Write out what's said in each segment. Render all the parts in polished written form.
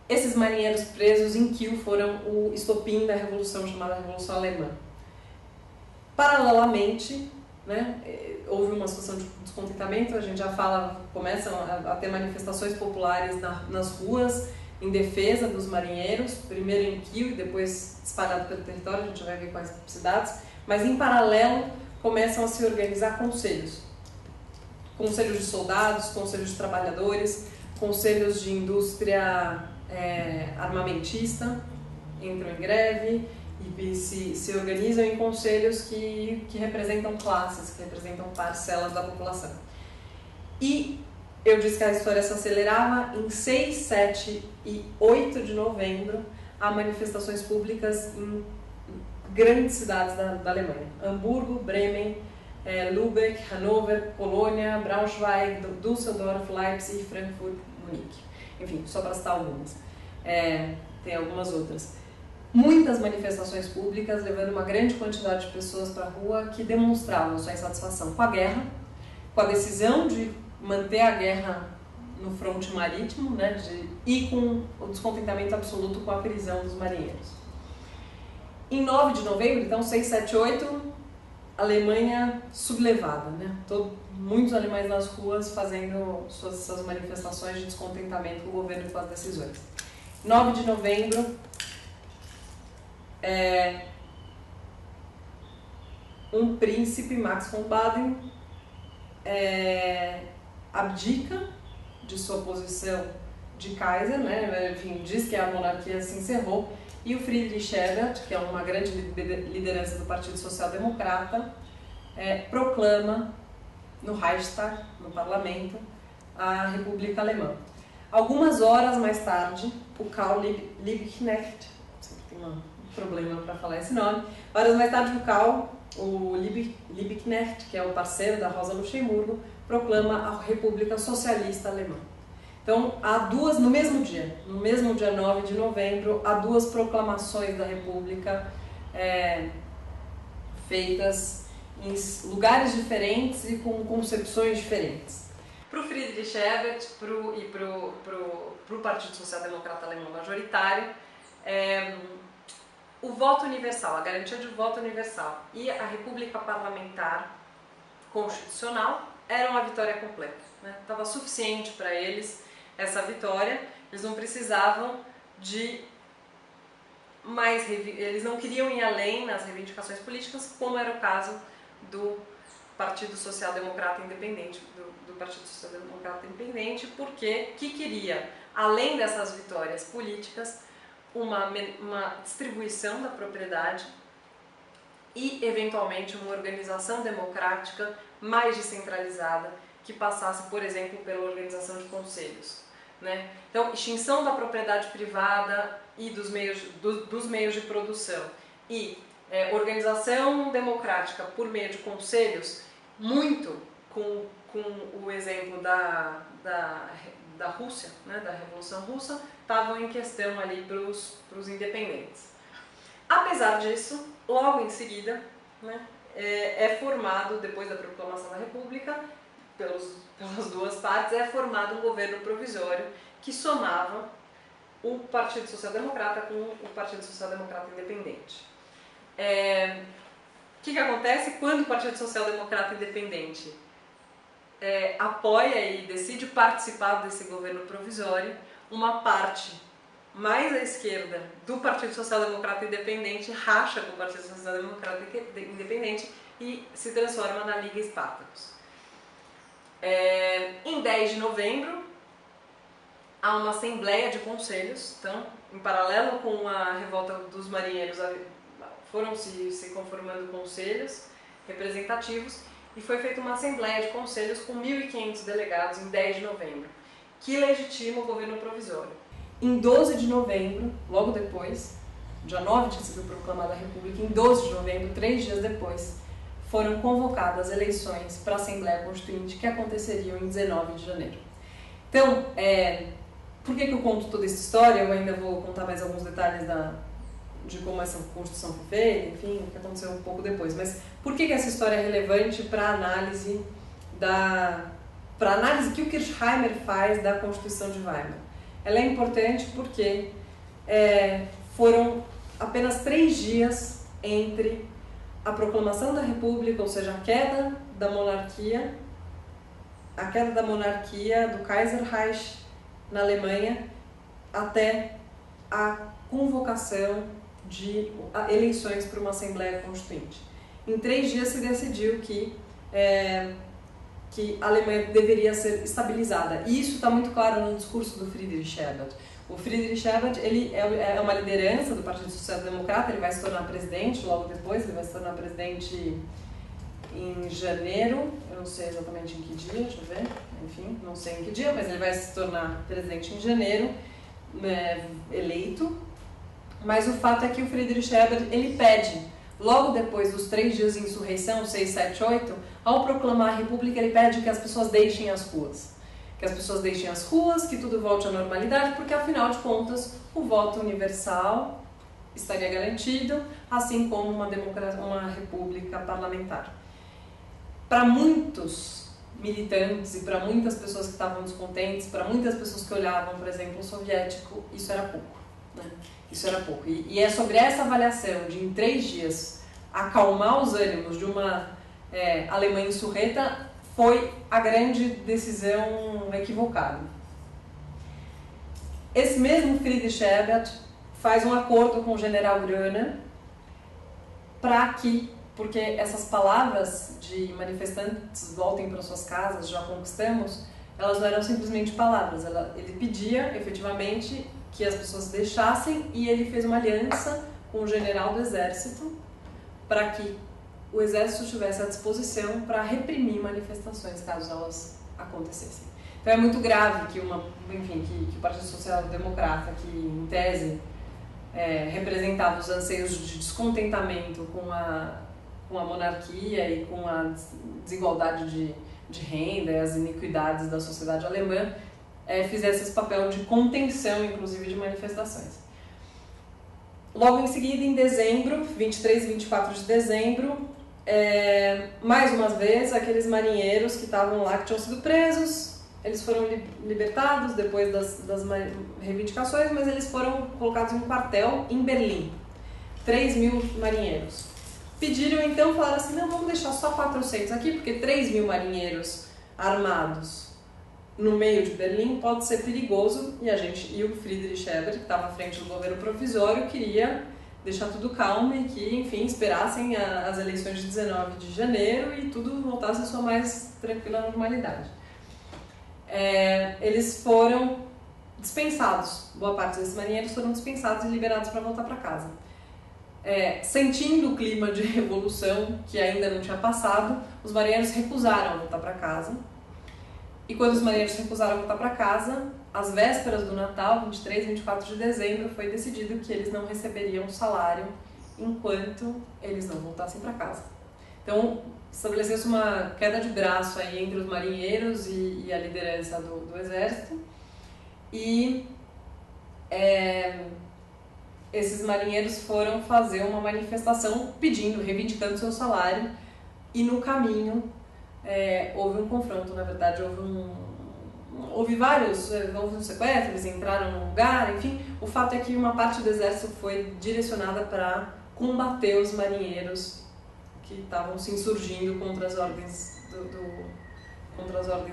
Esses marinheiros presos em Kiel foram o estopim da revolução chamada Revolução Alemã. Paralelamente, né, houve uma situação de descontentamento, a gente já fala, começam a ter manifestações populares nas ruas em defesa dos marinheiros, primeiro em Kiel e depois espalhado pelo território, a gente vai ver quais cidades, mas em paralelo começam a se organizar conselhos. Conselhos de soldados, conselhos de trabalhadores, conselhos de indústria armamentista, entram em greve e se organizam em conselhos que representam classes, que representam parcelas da população. E eu disse que a história se acelerava. Em 6, 7 e 8 de novembro, há manifestações públicas em grandes cidades da Alemanha. Hamburgo, Bremen, Lübeck, Hannover, Colônia, Braunschweig, Düsseldorf, Leipzig, Frankfurt, Munique. Enfim, só para citar algumas. Tem algumas outras. Muitas manifestações públicas, levando uma grande quantidade de pessoas para a rua que demonstravam sua insatisfação com a guerra, com a decisão de manter a guerra no fronte marítimo, né, e com o descontentamento absoluto com a prisão dos marinheiros. Em 9 de novembro, então 6, 7, 8, Alemanha sublevada, né? Muitos alemães nas ruas fazendo suas manifestações de descontentamento com o governo e com as decisões. 9 de novembro, um príncipe, Max von Baden, abdica de sua posição de Kaiser, né? Enfim, diz que a monarquia se encerrou, e o Friedrich Ebert, que é uma grande liderança do Partido Social Democrata, proclama no Reichstag, no parlamento, a República Alemã. Algumas horas mais tarde, o Karl Liebknecht, sempre tem um problema para falar esse nome, horas mais tarde o Liebknecht, que é o parceiro da Rosa Luxemburgo, proclama a República Socialista Alemã. Então, no mesmo dia 9 de novembro, há duas proclamações da República feitas em lugares diferentes e com concepções diferentes. Para o Friedrich Ebert e para o Partido Social Democrata Alemão majoritário, o voto universal, a garantia de voto universal e a República Parlamentar Constitucional eram uma vitória completa, né? Estava suficiente para eles essa vitória, eles não precisavam de mais, eles não queriam ir além nas reivindicações políticas, como era o caso do Partido Social Democrata Independente, do Partido Social Democrata Independente, porque que queria, além dessas vitórias políticas, uma distribuição da propriedade e, eventualmente, uma organização democrática mais descentralizada, que passasse, por exemplo, pela organização de conselhos, né? Então, extinção da propriedade privada e dos meios de produção e organização democrática por meio de conselhos, muito com o exemplo da Rússia, né, da Revolução Russa, estavam em questão ali para os independentes. Apesar disso, logo em seguida, né, formado, depois da proclamação da República, pelas duas partes, formado um governo provisório que somava o Partido Social Democrata com o Partido Social Democrata Independente. O que acontece quando o Partido Social Democrata Independente apoia e decide participar desse governo provisório? Uma parte mais à esquerda do Partido Social Democrata Independente racha com o Partido Social Democrata Independente e se transforma na Liga Spartacus. Em 10 de novembro, há uma assembleia de conselhos, então, em paralelo com a revolta dos marinheiros, foram se conformando conselhos representativos e foi feita uma assembleia de conselhos com 1.500 delegados em 10 de novembro, que legitima o governo provisório. Em 12 de novembro, logo depois, dia 9 tinha sido proclamada a República, em 12 de novembro, 3 dias depois, foram convocadas eleições para a Assembleia Constituinte que aconteceriam em 19 de janeiro. Então, por que eu conto toda essa história? Eu ainda vou contar mais alguns detalhes de como essa Constituição foi feita, enfim, o que aconteceu um pouco depois. Mas por que essa história é relevante para a análise que o Kirchheimer faz da Constituição de Weimar? ela é importante porque foram apenas 3 dias entre a proclamação da República, ou seja, a queda da monarquia do Kaiserreich na Alemanha, até a convocação de eleições para uma Assembleia Constituinte. Em 3 dias se decidiu que a Alemanha deveria ser estabilizada. E isso está muito claro no discurso do Friedrich Ebert. O Friedrich Ebert, ele é uma liderança do Partido Social Democrata, ele vai se tornar presidente logo depois, ele vai se tornar presidente em janeiro, eu não sei exatamente em que dia, deixa eu ver, enfim, não sei em que dia, mas ele vai se tornar presidente em janeiro, eleito. Mas o fato é que o Friedrich Ebert, ele pede, logo depois dos 3 dias de insurreição, 6, 7, 8, ao proclamar a República, ele pede que as pessoas deixem as ruas. Que as pessoas deixem as ruas, que tudo volte à normalidade, porque afinal de contas o voto universal estaria garantido, assim como uma república parlamentar. Para muitos militantes e para muitas pessoas que estavam descontentes, para muitas pessoas que olhavam, por exemplo, o soviético, isso era pouco. Né? Isso era pouco. E é sobre essa avaliação de, em 3 dias, acalmar os ânimos de uma Alemanha insurreta, foi a grande decisão equivocada. Esse mesmo Friedrich Ebert faz um acordo com o general Groener para que, porque essas palavras de manifestantes voltem para suas casas, já conquistamos, elas não eram simplesmente palavras, ele pedia efetivamente que as pessoas deixassem, e ele fez uma aliança com o general do exército para que o exército estivesse à disposição para reprimir manifestações caso elas acontecessem. Então é muito grave que que o Partido Social Democrata, que em tese representava os anseios de descontentamento com a monarquia e com a desigualdade de renda e as iniquidades da sociedade alemã, fizesse esse papel de contenção, inclusive, de manifestações. Logo em seguida, em dezembro, 23 e 24 de dezembro, mais uma vez, aqueles marinheiros que estavam lá, que tinham sido presos, eles foram libertados depois das reivindicações, mas eles foram colocados em um quartel em Berlim. 3.000 marinheiros. Pediram então, falaram assim, não, vamos deixar só 400 aqui, porque 3.000 marinheiros armados no meio de Berlim pode ser perigoso, e o Friedrich Ebert, que estava à frente do governo provisório, queria deixar tudo calmo e que, enfim, esperassem as eleições de 19 de janeiro e tudo voltasse à sua mais tranquila normalidade. Eles foram dispensados, boa parte desses marinheiros foram dispensados e liberados para voltar para casa. Sentindo o clima de revolução que ainda não tinha passado, os marinheiros recusaram voltar para casa. E quando os marinheiros recusaram voltar para casa, às vésperas do Natal, 23 e 24 de dezembro, foi decidido que eles não receberiam salário enquanto eles não voltassem para casa. Então, estabeleceu-se uma queda de braço aí entre os marinheiros e a liderança do exército. E esses marinheiros foram fazer uma manifestação reivindicando seu salário, e no caminho houve um confronto, na verdade, houve um sequestro, eles entraram num lugar, enfim. O fato é que uma parte do exército foi direcionada para combater os marinheiros que estavam se insurgindo contra as ordens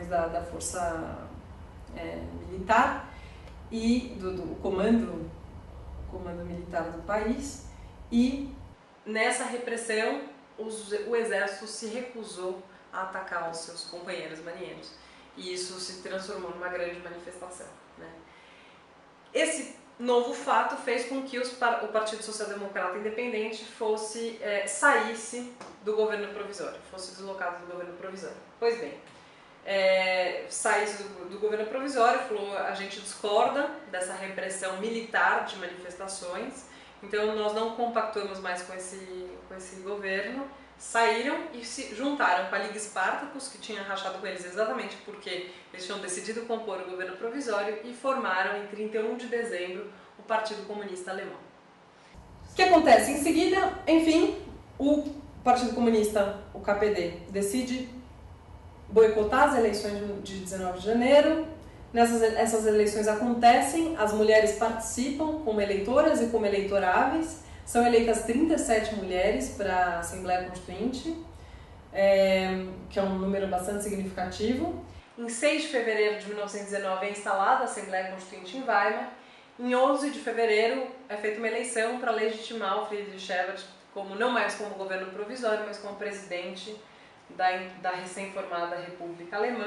da força militar e do comando militar do país. E nessa repressão o exército se recusou a atacar os seus companheiros marinheiros, e isso se transformou numa grande manifestação, né? Esse novo fato fez com que o Partido Social Democrata Independente saísse do governo provisório, fosse deslocado do governo provisório. Pois bem, saísse do governo provisório, falou: a gente discorda dessa repressão militar de manifestações, então nós não compactuamos mais com esse governo. Saíram e se juntaram com a Liga Spartacus, que tinha rachado com eles exatamente porque eles tinham decidido compor o governo provisório, e formaram em 31 de dezembro o Partido Comunista Alemão. O que acontece? Em seguida, enfim, o Partido Comunista, o KPD, decide boicotar as eleições de 19 de janeiro, Essas eleições acontecem, as mulheres participam como eleitoras e como eleitoráveis, são eleitas 37 mulheres para a Assembleia Constituinte, que é um número bastante significativo. Em 6 de fevereiro de 1919 é instalada a Assembleia Constituinte em Weimar. Em 11 de fevereiro é feita uma eleição para legitimar o Friedrich Ebert não mais como governo provisório, mas como presidente da recém-formada República Alemã.